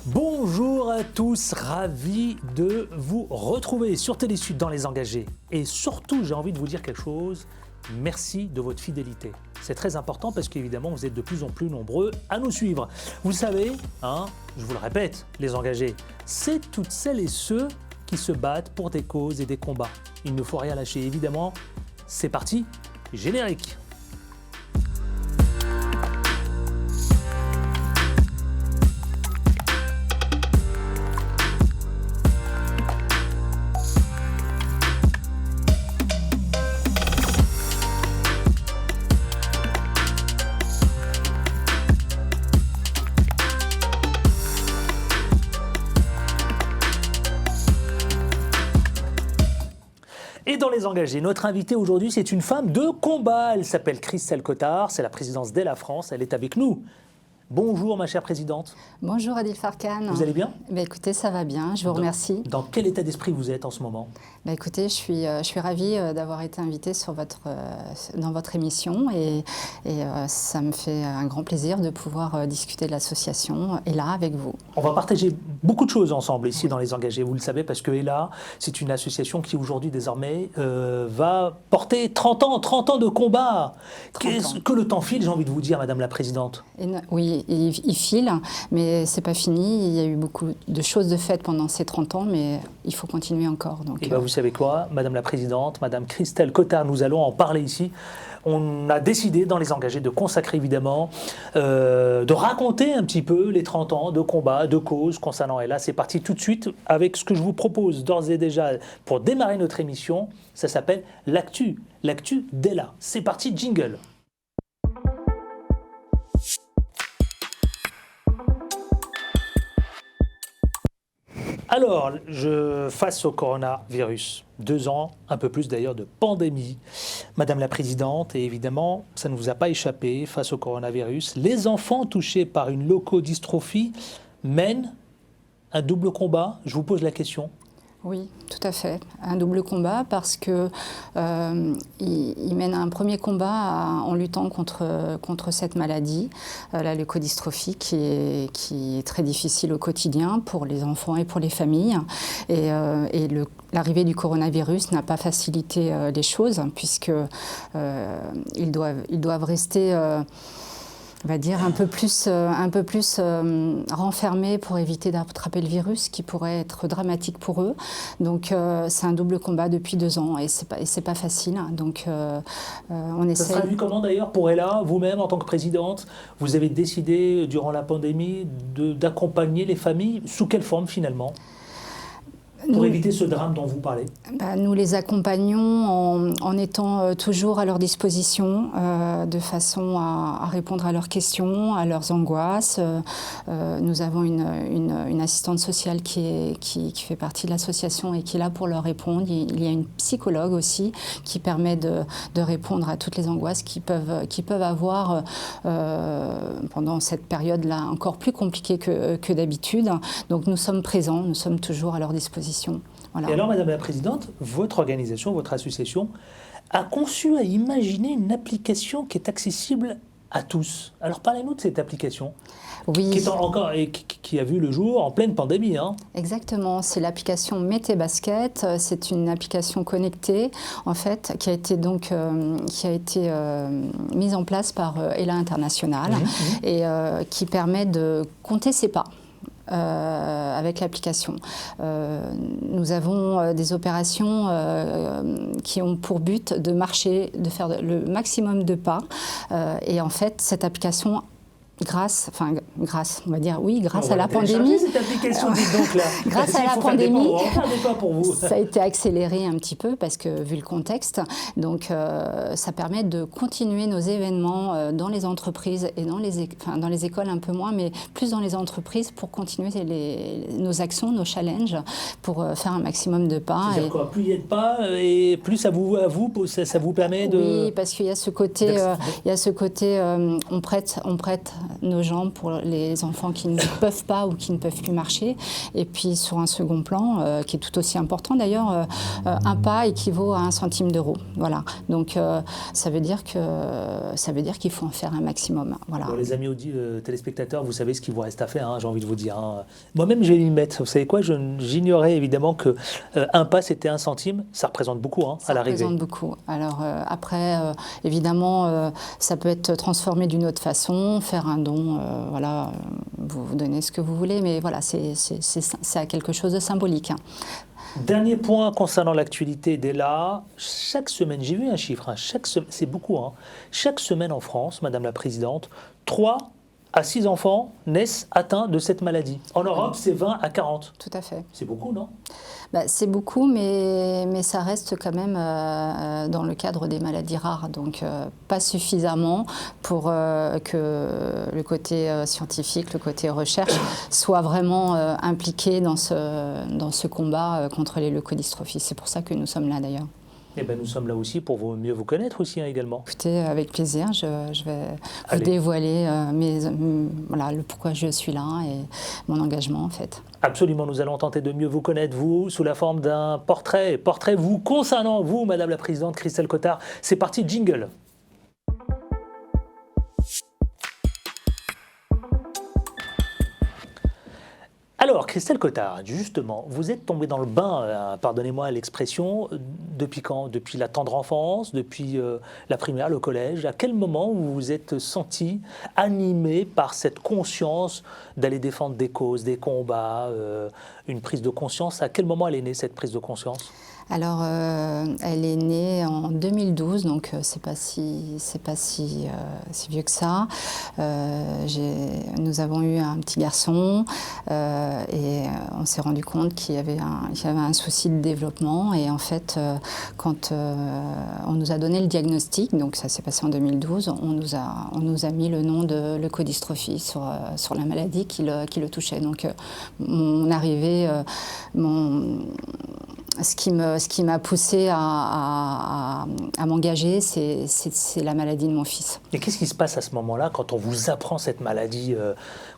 Bonjour à tous, ravi de vous retrouver sur Télésud dans Les Engagés. Et surtout, j'ai envie de vous dire quelque chose, merci de votre fidélité. C'est très important parce qu'évidemment, vous êtes de plus en plus nombreux à nous suivre. Vous savez, je vous le répète, Les Engagés, c'est toutes celles et ceux qui se battent pour des causes et des combats. Il ne faut rien lâcher, évidemment. C'est parti, générique. Et dans Les Engagés, notre invitée aujourd'hui, c'est une femme de combat. Elle s'appelle Christelle Cotard, c'est la présidente d'Ella France. Elle est avec nous. Bonjour ma chère présidente. Bonjour Adil Farkan. Vous allez bien ? Écoutez, ça va bien, je vous remercie. Dans quel état d'esprit vous êtes en ce moment ? Écoutez, je suis ravie d'avoir été invitée dans votre émission et ça me fait un grand plaisir de pouvoir discuter de l'association Ella avec vous. On va partager beaucoup de choses ensemble ici dans Les Engagés, vous le savez, parce que Ella, c'est une association qui aujourd'hui désormais va porter 30 ans de combat. Que le temps file, j'ai envie de vous dire, Madame la Présidente. Oui, il file, mais c'est pas fini. Il y a eu beaucoup de choses de faites pendant ces 30 ans, mais il faut continuer encore. Donc, vous savez quoi, Madame la Présidente, Madame Christelle Cotard, nous allons en parler ici. On a décidé dans Les Engagés de consacrer évidemment, de raconter un petit peu les 30 ans de combat, de cause concernant Ella. C'est parti tout de suite avec ce que je vous propose d'ores et déjà pour démarrer notre émission. Ça s'appelle l'actu d'Ella. C'est parti, jingle. Alors, face au coronavirus, 2 ans, un peu plus d'ailleurs, de pandémie, Madame la Présidente, et évidemment, ça ne vous a pas échappé, face au coronavirus, les enfants touchés par une leukodystrophie mènent un double combat. Je vous pose la question. Oui, tout à fait. Un double combat parce que il mène un premier combat en luttant contre cette maladie, la leukodystrophie, qui est très difficile au quotidien pour les enfants et pour les familles. Et l'arrivée du coronavirus n'a pas facilité les choses puisque ils doivent rester on va dire un peu plus renfermés pour éviter d'attraper le virus, qui pourrait être dramatique pour eux. Donc c'est un double combat depuis 2 ans et c'est pas facile. Donc on essaie. Ça sera vu comment d'ailleurs pour Ella, vous-même en tant que présidente, vous avez décidé durant la pandémie d'accompagner les familles sous quelle forme finalement ? Pour éviter ce drame dont vous parlez. Nous les accompagnons en étant toujours à leur disposition, de façon à répondre à leurs questions, à leurs angoisses. Nous avons une assistante sociale qui fait partie de l'association et qui est là pour leur répondre. Il y a une psychologue aussi qui permet de répondre à toutes les angoisses qu'ils peuvent avoir pendant cette période-là encore plus compliquée que d'habitude. Donc nous sommes présents, nous sommes toujours à leur disposition. Voilà. Et alors, Madame la Présidente, votre organisation, votre association, a conçu, a imaginé une application qui est accessible à tous. Alors, parlez-nous de cette application. Oui. Qui a vu le jour en pleine pandémie. Exactement, c'est l'application Mété-Basket. C'est une application connectée, en fait, qui a été mise en place par Ella International et qui permet de compter ses pas. Avec l'application. Nous avons des opérations qui ont pour but de marcher, de faire le maximum de pas. Et en fait, cette application grâce à la pandémie. Cette application, dites donc là. Grâce à la pandémie, pas pour vous. Ça a été accéléré un petit peu parce que vu le contexte, donc ça permet de continuer nos événements dans les entreprises et dans les écoles un peu moins, mais plus dans les entreprises pour continuer nos actions, nos challenges, pour faire un maximum de pas. C'est-à-dire quoi ? Plus il y a de pas et plus ça vous permet de. Oui, parce qu'il y a ce côté, on prête nos jambes pour les enfants qui ne peuvent pas ou qui ne peuvent plus marcher. Et puis sur un second plan, qui est tout aussi important d'ailleurs, un pas équivaut à 1 centime d'euro. Voilà. Donc ça veut dire qu'il faut en faire un maximum. Voilà. Bon, les amis téléspectateurs, vous savez ce qu'il vous reste à faire, hein, j'ai envie de vous dire. Hein. Moi-même, je vais y mettre. Vous savez quoi, j'ignorais évidemment que un pas, c'était 1 centime. Ça représente beaucoup hein, à l'arrivée. Ça représente beaucoup. Alors après, évidemment, ça peut être transformé d'une autre façon, faire un don, voilà, vous donnez ce que vous voulez, mais voilà, c'est quelque chose de symbolique. Hein. Dernier point concernant l'actualité dès là, chaque semaine, j'ai vu un chiffre, hein, c'est beaucoup, hein, chaque semaine en France, Madame la Présidente, 3 à 6 enfants naissent atteints de cette maladie. En Europe, c'est 20 à 40. Tout à fait. C'est beaucoup, non? C'est beaucoup, mais ça reste quand même dans le cadre des maladies rares, donc pas suffisamment pour que le côté scientifique, le côté recherche soit vraiment impliqué dans ce combat contre les leucodystrophies. C'est pour ça que nous sommes là d'ailleurs. Eh ben, nous sommes là aussi pour mieux vous connaître aussi hein, également. Écoutez, avec plaisir, je vais vous dévoiler voilà, le pourquoi je suis là et mon engagement en fait. Absolument, nous allons tenter de mieux vous connaître, vous, sous la forme d'un portrait vous concernant vous, Madame la Présidente Christelle Cotard. C'est parti, jingle. Alors, Christelle Cotard, justement, vous êtes tombée dans le bain, pardonnez-moi l'expression, depuis quand? Depuis la tendre enfance, depuis la primaire, le collège? À quel moment vous vous êtes sentie animée par cette conscience d'aller défendre des causes, des combats, une prise de conscience? À quel moment elle est née, cette prise de conscience? Alors, elle est née en 2012, donc c'est pas si vieux que ça. Nous avons eu un petit garçon et on s'est rendu compte qu'il y avait un souci de développement. Et en fait, quand on nous a donné le diagnostic, donc ça s'est passé en 2012, on nous a mis le nom de leucodystrophie sur la maladie qui le touchait. Donc, mon arrivée, ce qui m'a poussée à m'engager, c'est la maladie de mon fils. Et qu'est-ce qui se passe à ce moment-là quand on vous apprend cette maladie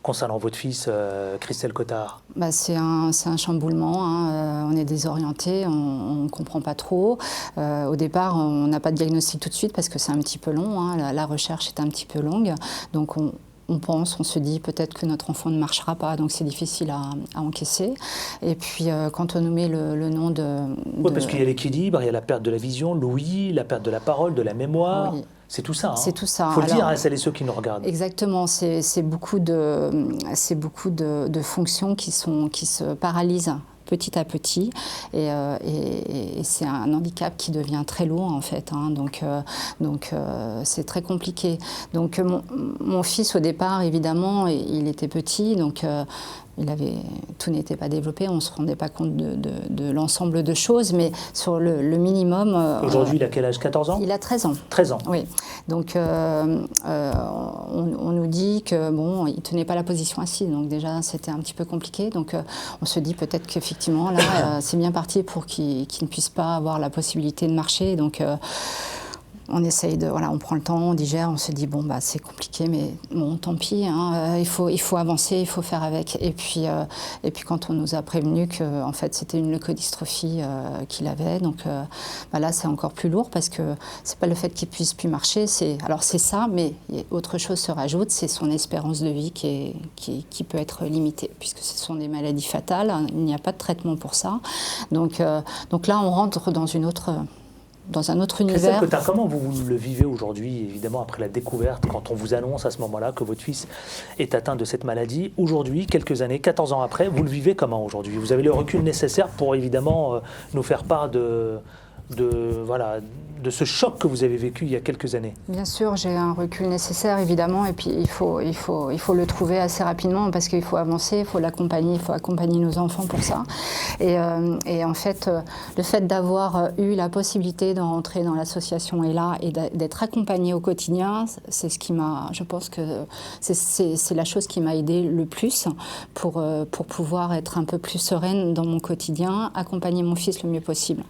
concernant votre fils, Christelle Cotard? C'est un chamboulement, hein. On est désorienté, on ne comprend pas trop. Au départ, on n'a pas de diagnostic tout de suite parce que c'est un petit peu long, hein. La recherche est un petit peu longue. Donc on se dit peut-être que notre enfant ne marchera pas, donc c'est difficile à encaisser. Et puis quand on nous met le nom de... Oui, parce qu'il y a l'équilibre, il y a la perte de la vision, l'ouïe, la perte de la parole, de la mémoire. Oui. C'est tout ça. Hein. C'est tout ça. Il faut le dire à celles et ceux qui nous regardent. Exactement. C'est beaucoup de fonctions qui se paralysent petit à petit, et c'est un handicap qui devient très lourd en fait, hein. Donc c'est très compliqué. Donc mon fils au départ évidemment il était petit, donc tout n'était pas développé, on ne se rendait pas compte de l'ensemble de choses, mais sur le minimum... Aujourd'hui, il a quel âge? 14 ans? Il a 13 ans. 13 ans. Oui. Donc, on nous dit que, bon, il ne tenait pas la position assise, donc déjà, c'était un petit peu compliqué. Donc, on se dit peut-être qu'effectivement, là, c'est bien parti pour qu'il ne puisse pas avoir la possibilité de marcher. Donc, on essaye on prend le temps, on digère, on se dit bon c'est compliqué, mais bon tant pis, hein, il faut avancer, il faut faire avec. Et puis quand on nous a prévenu que en fait c'était une leucodystrophie qu'il avait, donc là c'est encore plus lourd parce que c'est pas le fait qu'il puisse plus marcher, c'est ça, mais autre chose se rajoute, c'est son espérance de vie qui peut être limitée puisque ce sont des maladies fatales, hein, il n'y a pas de traitement pour ça. Donc là on rentre dans un autre univers. Cotard, comment vous le vivez aujourd'hui, évidemment, après la découverte, quand on vous annonce à ce moment-là que votre fils est atteint de cette maladie? Aujourd'hui, quelques années, 14 ans après, vous le vivez comment aujourd'hui? Vous avez le recul nécessaire pour, évidemment, nous faire part de ce choc que vous avez vécu il y a quelques années? Bien sûr, j'ai un recul nécessaire, évidemment, et puis il faut le trouver assez rapidement parce qu'il faut avancer, il faut l'accompagner, il faut accompagner nos enfants pour ça. Et en fait, le fait d'avoir eu la possibilité d'entrer dans l'association ELA et d'être accompagnée au quotidien, c'est ce qui m'a, je pense que c'est la chose qui m'a aidée le plus pour pouvoir être un peu plus sereine dans mon quotidien, accompagner mon fils le mieux possible.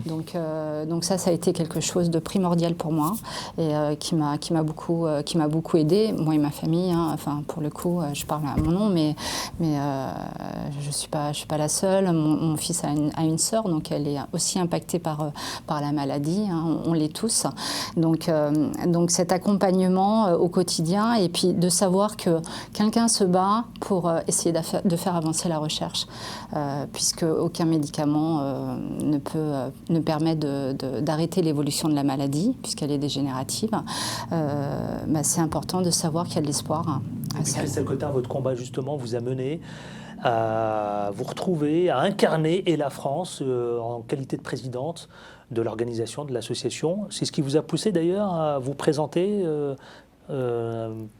Donc ça a été quelque chose de primordial pour moi et qui m'a beaucoup aidée, moi et ma famille. Hein. Enfin, pour le coup, je parle à mon nom, mais je suis pas la seule. Mon fils a une sœur, donc elle est aussi impactée par la maladie. Hein. On l'est tous. Donc cet accompagnement au quotidien et puis de savoir que quelqu'un se bat pour essayer de faire avancer la recherche, puisque aucun médicament ne permet d'arrêter l'évolution de la maladie, puisqu'elle est dégénérative. C'est important de savoir qu'il y a de l'espoir. Et puis Christelle Cotard, votre combat justement vous a mené à vous retrouver, à incarner Et la France en qualité de présidente de l'organisation, de l'association. C'est ce qui vous a poussé d'ailleurs à vous présenter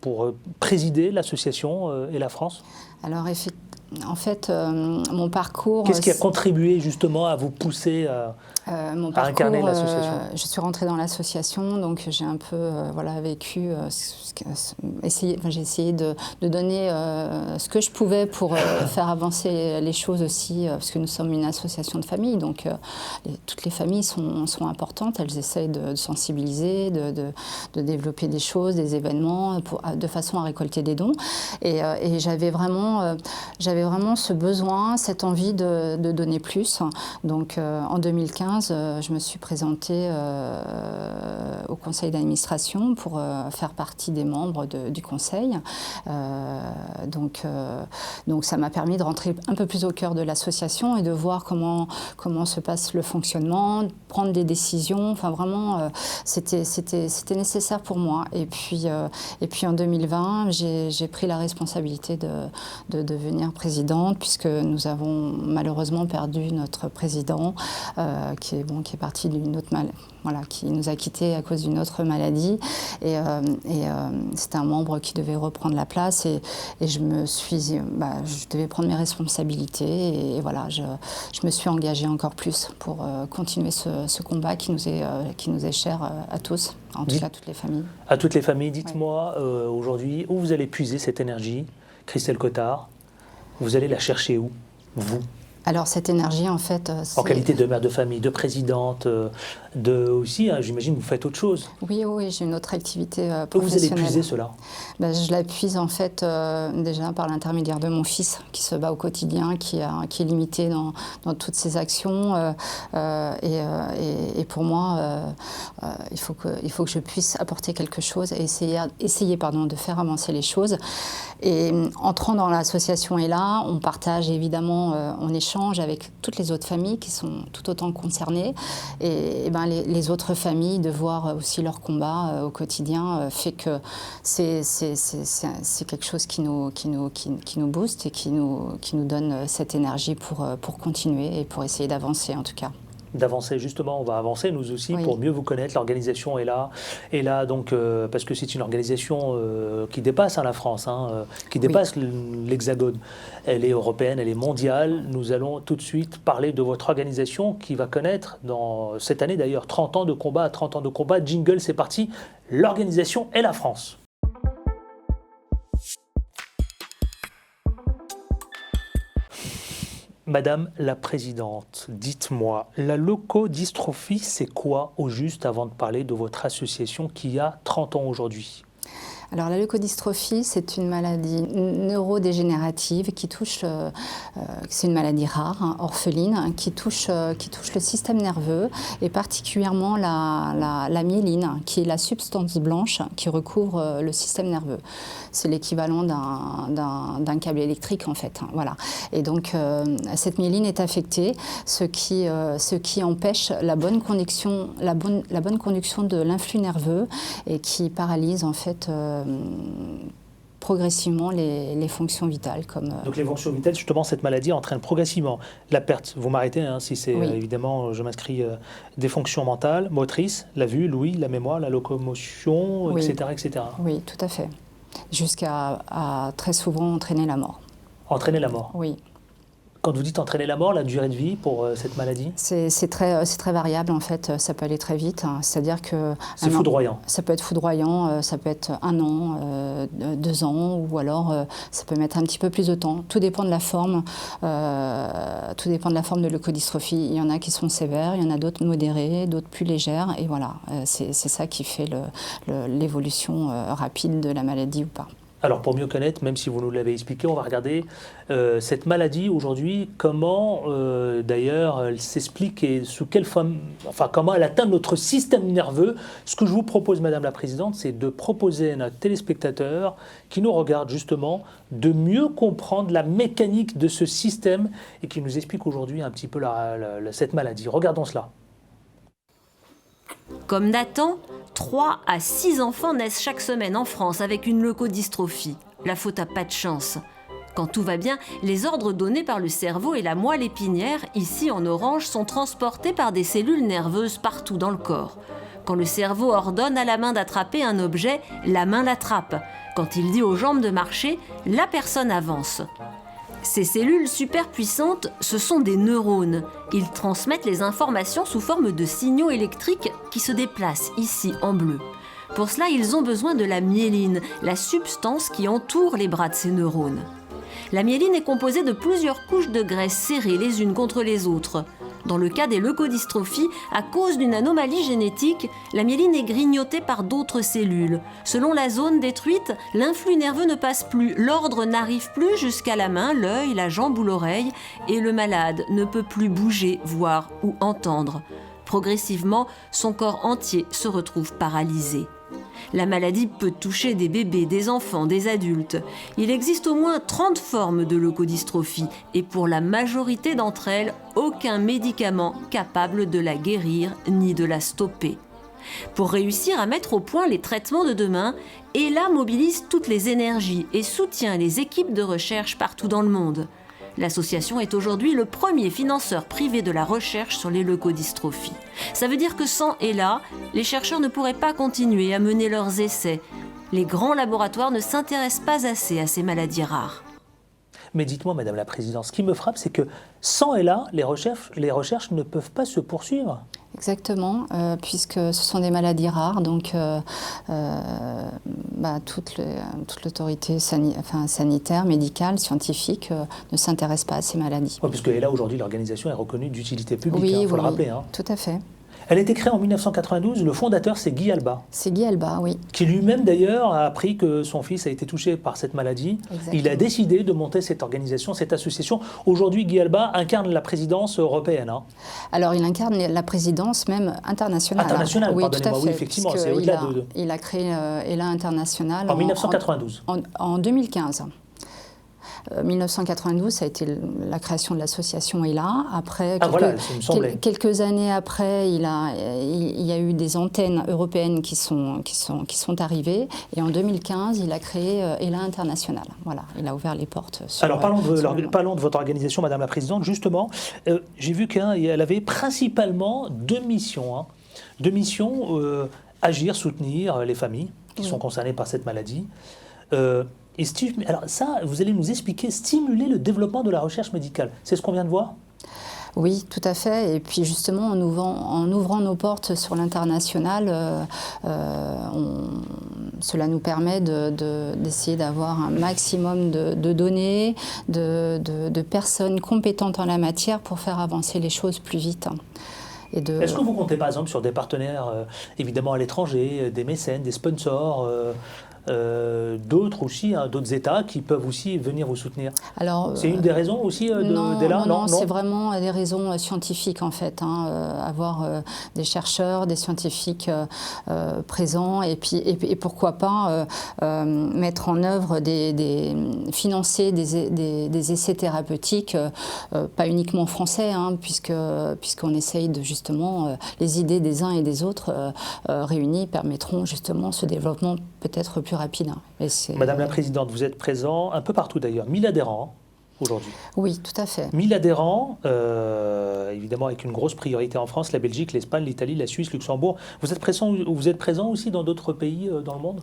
pour présider l'association Et la France? Alors en fait, mon parcours... Qu'est-ce qui a contribué justement à vous pousser à incarner l'association? Je suis rentrée dans l'association, donc j'ai un peu vécu, j'ai essayé de donner ce que je pouvais pour faire avancer les choses aussi, parce que nous sommes une association de familles, donc toutes les familles sont importantes, elles essayent de sensibiliser, de développer des choses, des événements, de façon à récolter des dons. Et j'avais vraiment ce besoin, cette envie de donner plus. Donc en 2015, je me suis présentée au conseil d'administration pour faire partie des membres du conseil. Donc ça m'a permis de rentrer un peu plus au cœur de l'association et de voir comment se passe le fonctionnement, prendre des décisions. Enfin vraiment, c'était nécessaire pour moi. Et puis en 2020, j'ai pris la responsabilité de devenir présidente, puisque nous avons malheureusement perdu notre président qui est parti d'une autre maladie, qui nous a quittés à cause d'une autre maladie. Et c'était un membre qui devait reprendre la place et je devais prendre mes responsabilités et voilà, je me suis engagée encore plus pour continuer ce combat qui nous est cher à tous, en tout cas à toutes les familles. À toutes les familles, dites-moi aujourd'hui où vous allez puiser cette énergie, Christelle Cotard? Vous allez la chercher où, vous? Alors cette énergie, en fait... En qualité de mère de famille, de présidente, aussi, j'imagine, vous faites autre chose. Oui, j'ai une autre activité professionnelle. Où vous allez puiser cela? Je la puise en fait déjà par l'intermédiaire de mon fils qui se bat au quotidien, qui est limité dans toutes ses actions. Et pour moi, il faut que je puisse apporter quelque chose et essayer de faire avancer les choses. Et entrant dans l'association Et là, on partage évidemment, on échange avec toutes les autres familles qui sont tout autant concernées. Et les autres familles, de voir aussi leur combat au quotidien, fait que c'est quelque chose qui nous booste et qui nous donne cette énergie pour continuer et pour essayer d'avancer en tout cas. D'avancer, justement, on va avancer nous aussi pour mieux vous connaître. L'organisation est là donc, parce que c'est une organisation qui dépasse la France, qui dépasse l'Hexagone. Elle est européenne, elle est mondiale. Nous allons tout de suite parler de votre organisation qui va connaître, dans cette année d'ailleurs, 30 ans de combat. 30 ans de combat, jingle, c'est parti. L'organisation est la France. Madame la Présidente, dites-moi, la leucodystrophie, c'est quoi au juste avant de parler de votre association qui a 30 ans aujourd'hui? Alors la leucodystrophie, c'est une maladie neurodégénérative qui touche, c'est une maladie rare, orpheline, qui touche le système nerveux et particulièrement la myéline, qui est la substance blanche qui recouvre le système nerveux. C'est l'équivalent d'un câble électrique en fait. Voilà. Et donc cette myéline est affectée, ce qui empêche la bonne conduction de l'influx nerveux et qui paralyse en fait progressivement les fonctions vitales. Donc les fonctions vitales, justement, cette maladie entraîne progressivement la perte, vous m'arrêtez si c'est évidemment, je m'inscris, des fonctions mentales, motrices, la vue, l'ouïe, la mémoire, la locomotion, etc., etc. Oui, tout à fait. Jusqu'à très souvent entraîner la mort. Entraîner la mort? Oui. Quand vous dites entraîner la mort, la durée de vie pour cette maladie? C'est très variable en fait, ça peut aller très vite. C'est-à-dire que... C'est foudroyant. Ça peut être foudroyant, ça peut être 1 an, 2 ans, ou alors ça peut mettre un petit peu plus de temps. Tout dépend de la forme, de leucodystrophie. Il y en a qui sont sévères, il y en a d'autres modérées, d'autres plus légères, et voilà, c'est ça qui fait l'évolution rapide de la maladie ou pas. Alors pour mieux connaître, même si vous nous l'avez expliqué, on va regarder cette maladie aujourd'hui, comment d'ailleurs elle s'explique et sous quelle forme, enfin comment elle atteint notre système nerveux. Ce que je vous propose, Madame la Présidente, c'est de proposer à notre téléspectateur qui nous regarde justement de mieux comprendre la mécanique de ce système et qui nous explique aujourd'hui un petit peu cette maladie. Regardons cela. Comme Nathan, 3 à 6 enfants naissent chaque semaine en France avec une leucodystrophie. La faute à pas de chance. Quand tout va bien, les ordres donnés par le cerveau et la moelle épinière, ici en orange, sont transportés par des cellules nerveuses partout dans le corps. Quand le cerveau ordonne à la main d'attraper un objet, la main l'attrape. Quand il dit aux jambes de marcher, la personne avance. Ces cellules super puissantes, ce sont des neurones. Ils transmettent les informations sous forme de signaux électriques qui se déplacent ici en bleu. Pour cela, ils ont besoin de la myéline, la substance qui entoure les bras de ces neurones. La myéline est composée de plusieurs couches de graisse serrées les unes contre les autres. Dans le cas des leucodystrophies, à cause d'une anomalie génétique, la myéline est grignotée par d'autres cellules. Selon la zone détruite, l'influx nerveux ne passe plus, l'ordre n'arrive plus jusqu'à la main, l'œil, la jambe ou l'oreille, et le malade ne peut plus bouger, voir ou entendre. Progressivement, son corps entier se retrouve paralysé. La maladie peut toucher des bébés, des enfants, des adultes. Il existe au moins 30 formes de leucodystrophie et pour la majorité d'entre elles, aucun médicament capable de la guérir ni de la stopper. Pour réussir à mettre au point les traitements de demain, ELA mobilise toutes les énergies et soutient les équipes de recherche partout dans le monde. L'association est aujourd'hui le premier financeur privé de la recherche sur les leucodystrophies. Ça veut dire que sans ELA, les chercheurs ne pourraient pas continuer à mener leurs essais. Les grands laboratoires ne s'intéressent pas assez à ces maladies rares. Mais dites-moi, Madame la Présidente, ce qui me frappe, c'est que sans ELA, les recherches ne peuvent pas se poursuivre. Exactement, puisque ce sont des maladies rares, donc toute l'autorité sanitaire, médicale, scientifique ne s'intéresse pas à ces maladies. Oui, puisque ELA, aujourd'hui, l'organisation est reconnue d'utilité publique, oui, il faut le rappeler. Tout à fait. Elle a été créée en 1992, le fondateur c'est Guy Alba. C'est Guy Alba, oui. Qui lui-même d'ailleurs a appris que son fils a été touché par cette maladie. Exactement. Il a décidé de monter cette organisation, cette association. Aujourd'hui, Guy Alba incarne la présidence européenne. Hein. Alors il incarne la présidence même internationale. Internationale, oui, pardonnez-moi, oui, effectivement, c'est au-delà de... Il a créé ELA International en 1992. En 2015. 1992, ça a été la création de l'association ELA. Après, quelques années après, il y a eu des antennes européennes qui sont arrivées. Et en 2015, il a créé ELA International. Voilà, il a ouvert les portes. Alors, parlons de votre organisation, Madame la Présidente. Justement, j'ai vu qu'elle avait principalement 2 missions. Hein. 2 missions, agir, soutenir les familles qui sont concernées par cette maladie. Alors ça, vous allez nous expliquer, stimuler le développement de la recherche médicale. C'est ce qu'on vient de voir ? Oui, tout à fait. Et puis justement, en ouvrant nos portes sur l'international, cela nous permet d'essayer d'avoir un maximum de données, de personnes compétentes en la matière pour faire avancer les choses plus vite. Est-ce que vous comptez par exemple sur des partenaires, évidemment à l'étranger, des mécènes, des sponsors d'autres aussi, hein, d'autres États qui peuvent aussi venir vous soutenir? C'est une des raisons aussi d'ELA? Non, c'est vraiment des raisons scientifiques en fait. Avoir des chercheurs, des scientifiques présents et pourquoi pas mettre en œuvre financer des essais thérapeutiques, pas uniquement français, hein, puisqu'on essaye de justement les idées des uns et des autres réunies permettront justement ce développement peut-être plus rapide. Madame la Présidente, vous êtes présent un peu partout d'ailleurs, 1000 adhérents aujourd'hui. Oui, tout à fait. 1000 adhérents, évidemment avec une grosse priorité en France, la Belgique, l'Espagne, l'Italie, la Suisse, Luxembourg. Vous êtes présent aussi dans d'autres pays dans le monde?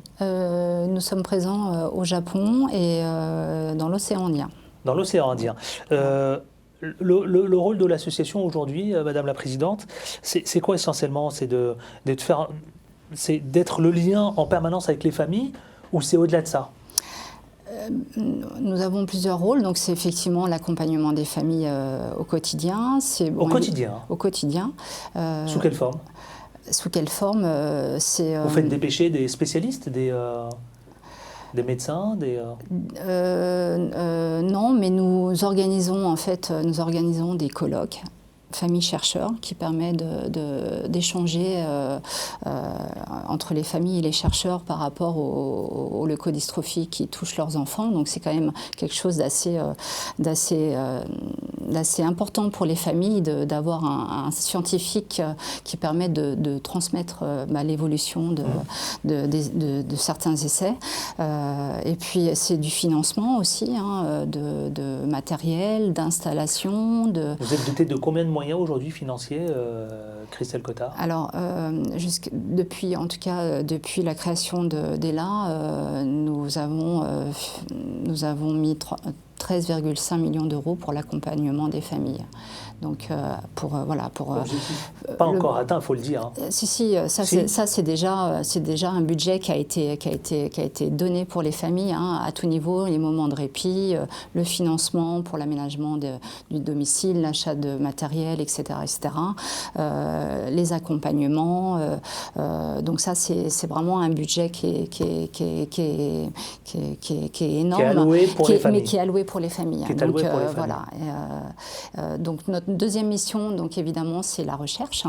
Nous sommes présents au Japon et dans l'océan Indien. Dans l'océan Indien. Le rôle de l'association aujourd'hui, Madame la Présidente, c'est quoi essentiellement? C'est d'être le lien en permanence avec les familles ou c'est au-delà de ça? Nous avons plusieurs rôles, donc c'est effectivement l'accompagnement des familles au quotidien. Au quotidien? Au quotidien. Sous quelle forme? Sous quelle forme c'est, Vous faites dépêcher des spécialistes, des médecins, non, mais nous organisons des colloques famille-chercheurs qui permet d'échanger entre les familles et les chercheurs par rapport aux leucodystrophies qui touchent leurs enfants. Donc c'est quand même quelque chose d'assez important pour les familles d'avoir un scientifique qui permet de transmettre l'évolution de certains essais. Et puis c'est du financement aussi, de matériel, d'installation. Vous êtes doté de combien de moyens aujourd'hui financiers, Christelle Cottard? Alors, depuis la création d'ELA, nous avons mis 13,5 millions d'euros pour l'accompagnement des familles. Donc, pas encore atteint, il faut le dire. Ça c'est déjà un budget qui a été donné pour les familles à tout niveau, les moments de répit, le financement pour l'aménagement du domicile, l'achat de matériel, etc., les accompagnements. Donc ça c'est vraiment un budget qui est énorme, qui est alloué pour les familles. Donc notre deuxième mission, donc évidemment, c'est la recherche.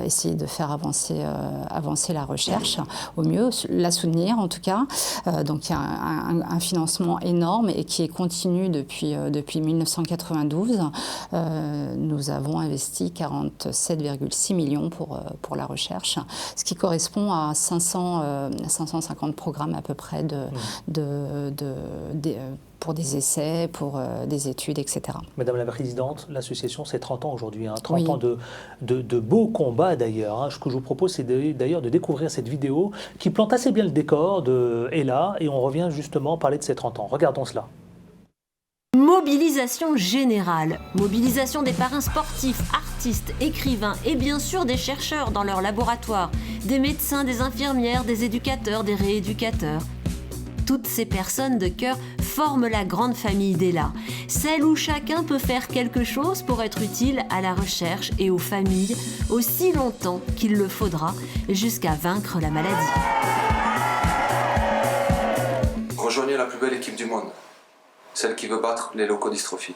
Essayer de faire avancer la recherche au mieux, la soutenir en tout cas. Donc il y a un financement énorme et qui est continu depuis 1992. Nous avons investi 47,6 millions pour la recherche, ce qui correspond à 550 programmes à peu près pour des essais, pour des études, etc. Madame la Présidente, l'association, c'est 30 ans aujourd'hui, 30 oui. ans de beaux combats d'ailleurs. Ce que je vous propose, c'est d'ailleurs de découvrir cette vidéo qui plante assez bien le décor de ELA, et on revient justement parler de ces 30 ans. Regardons cela. Mobilisation générale, mobilisation des parrains sportifs, artistes, écrivains et bien sûr des chercheurs dans leurs laboratoires, des médecins, des infirmières, des éducateurs, des rééducateurs. Toutes ces personnes de cœur forment la grande famille d'ELA, celle où chacun peut faire quelque chose pour être utile à la recherche et aux familles aussi longtemps qu'il le faudra jusqu'à vaincre la maladie. Rejoignez la plus belle équipe du monde, celle qui veut battre les leucodystrophies.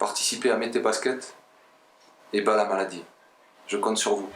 Participez à Mets tes baskets et bats la maladie. Je compte sur vous.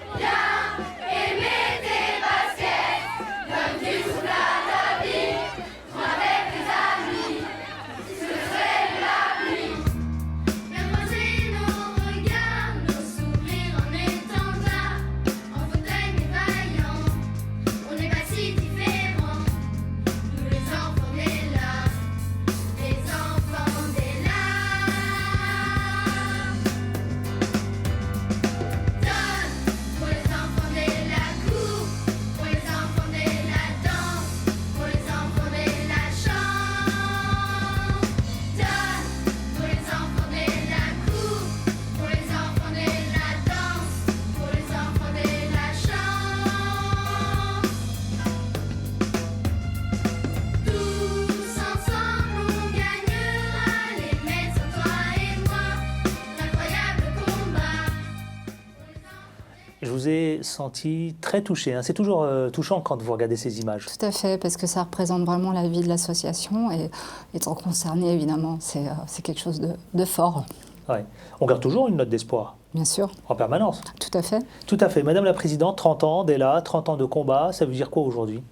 Je vous ai senti très touché. C'est toujours touchant quand vous regardez ces images. Tout à fait, parce que ça représente vraiment la vie de l'association et étant concerné, évidemment, c'est quelque chose de fort. Ouais. On garde toujours une note d'espoir. Bien sûr. En permanence. Tout à fait. Tout à fait. Madame la Présidente, 30 ans d'ELA, 30 ans de combat, ça veut dire quoi aujourd'hui ?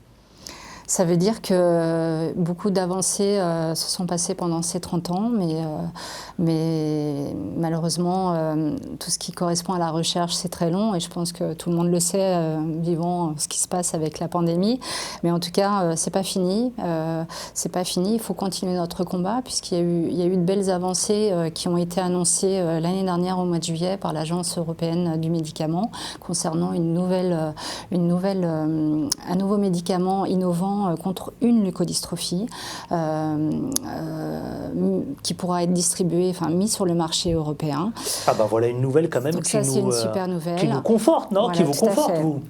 Ça veut dire que beaucoup d'avancées se sont passées pendant ces 30 ans, mais malheureusement, tout ce qui correspond à la recherche, c'est très long, et je pense que tout le monde le sait, vivant ce qui se passe avec la pandémie. Mais en tout cas, c'est pas fini. C'est pas fini. Il faut continuer notre combat, puisqu'il y a eu de belles avancées qui ont été annoncées l'année dernière au mois de juillet par l'Agence européenne du médicament concernant un nouveau médicament innovant vaccin contre une leucodystrophie qui pourra être distribué, enfin mis sur le marché européen. Ah ben voilà une nouvelle quand même Donc ça, c'est une super nouvelle. Qui nous conforte, non? Voilà, qui vous conforte, vous.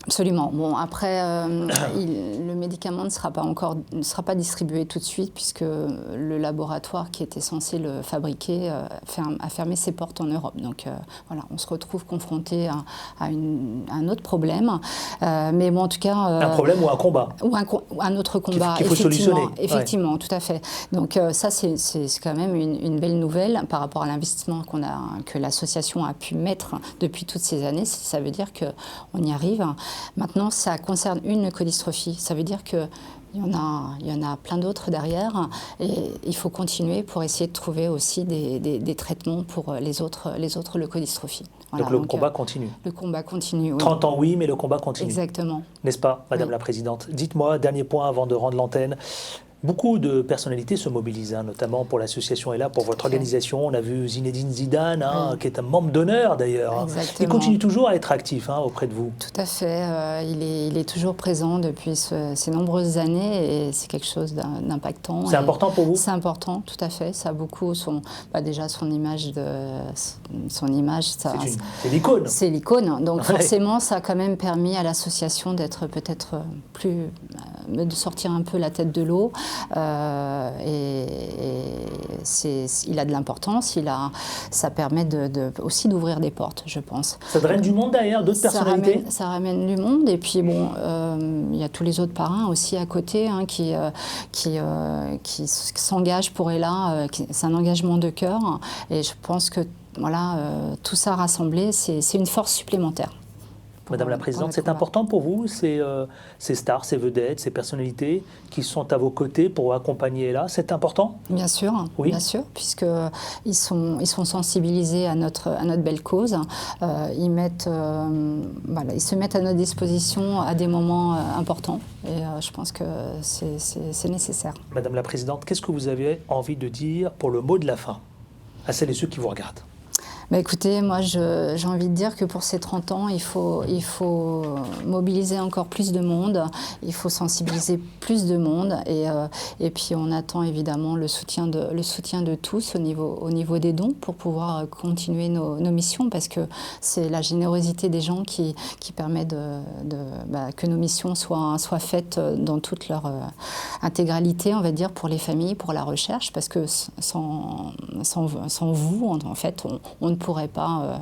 Absolument. Bon, après, le médicament ne sera pas distribué tout de suite puisque le laboratoire qui était censé le fabriquer a fermé ses portes en Europe. Donc voilà, on se retrouve confronté à un autre problème. Mais bon, en tout cas... un problème ou un combat. Ou un autre combat, qu'il faut solutionner. Effectivement, ouais. Tout à fait. Donc ça, c'est quand même une belle nouvelle par rapport à l'investissement que l'association a pu mettre depuis toutes ces années. Ça veut dire qu'on y arrive. Maintenant, ça concerne une leucodystrophie. Ça veut dire qu'il y en a plein d'autres derrière. Et il faut continuer pour essayer de trouver aussi des traitements pour les autres leucodystrophies. Voilà, donc le combat continue. Le combat continue, oui. 30 ans, oui, mais le combat continue. Exactement. N'est-ce pas, Madame la Présidente? Dites-moi, dernier point avant de rendre l'antenne. Beaucoup de personnalités se mobilisent, notamment pour l'association et là pour votre organisation. On a vu Zinedine Zidane, qui est un membre d'honneur d'ailleurs. Il continue toujours à être actif auprès de vous. Tout à fait. Il est toujours présent depuis ces nombreuses années et c'est quelque chose d'impactant. C'est important pour vous? C'est important, tout à fait. Ça a beaucoup déjà son image. C'est l'icône. C'est l'icône. Donc forcément, ça a quand même permis à l'association d'être peut-être de sortir un peu la tête de l'eau. Il a de l'importance, ça permet aussi d'ouvrir des portes, je pense. Ça draine du monde derrière, d'autres personnalités? Ça ramène du monde, et puis bon, il y a tous les autres parrains aussi à côté qui s'engagent pour Ella, c'est un engagement de cœur, et je pense que voilà, tout ça rassemblé, c'est une force supplémentaire. Madame la Présidente, c'est important pour vous, ces stars, ces vedettes, ces personnalités qui sont à vos côtés pour accompagner là, c'est important? Bien sûr, oui. Bien sûr, puisqu'ils sont sensibilisés à notre belle cause. Ils se mettent à notre disposition à des moments importants et je pense que c'est nécessaire. Madame la Présidente, qu'est-ce que vous avez envie de dire pour le mot de la fin à celles et ceux qui vous regardent? Écoutez, moi j'ai envie de dire que pour ces 30 ans, il faut mobiliser encore plus de monde, il faut sensibiliser plus de monde et puis on attend évidemment le soutien de tous au niveau des dons pour pouvoir continuer nos missions parce que c'est la générosité des gens qui permet que nos missions soient faites dans toute leur intégralité, on va dire, pour les familles, pour la recherche, parce que sans vous, en fait, on ne pourrait pas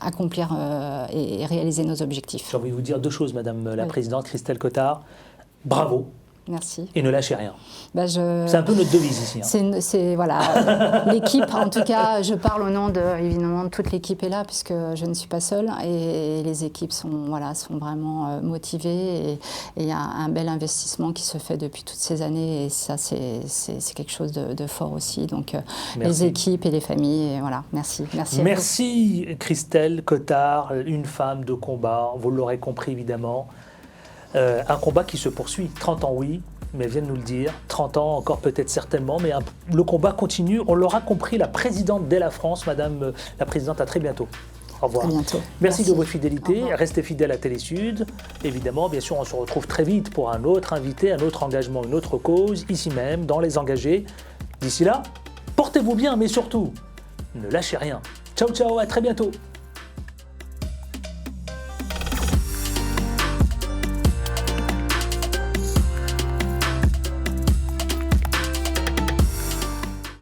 accomplir et réaliser nos objectifs. J'ai envie de vous dire deux choses, Madame la Présidente, Christelle Cotard. Bravo. Merci. Et ne lâchez rien. C'est un peu notre devise ici. C'est voilà, l'équipe, en tout cas, je parle au nom évidemment, toute l'équipe est là, puisque je ne suis pas seule, et les équipes sont vraiment motivées, et il y a un bel investissement qui se fait depuis toutes ces années, et ça, c'est quelque chose de fort aussi. Donc, les équipes et les familles, et voilà, merci. Merci Christelle Cotard, une femme de combat, vous l'aurez compris évidemment. Un combat qui se poursuit, 30 ans oui, mais elle vient de nous le dire, 30 ans encore peut-être certainement, mais le combat continue, on l'aura compris, la présidente d'Ella France, Madame la Présidente, à très bientôt. Au revoir. À bientôt. Merci de votre fidélité, restez fidèles à Télésud, évidemment, bien sûr on se retrouve très vite pour un autre invité, un autre engagement, une autre cause, ici même, dans Les Engagés. D'ici là, portez-vous bien, mais surtout, ne lâchez rien. Ciao ciao, à très bientôt.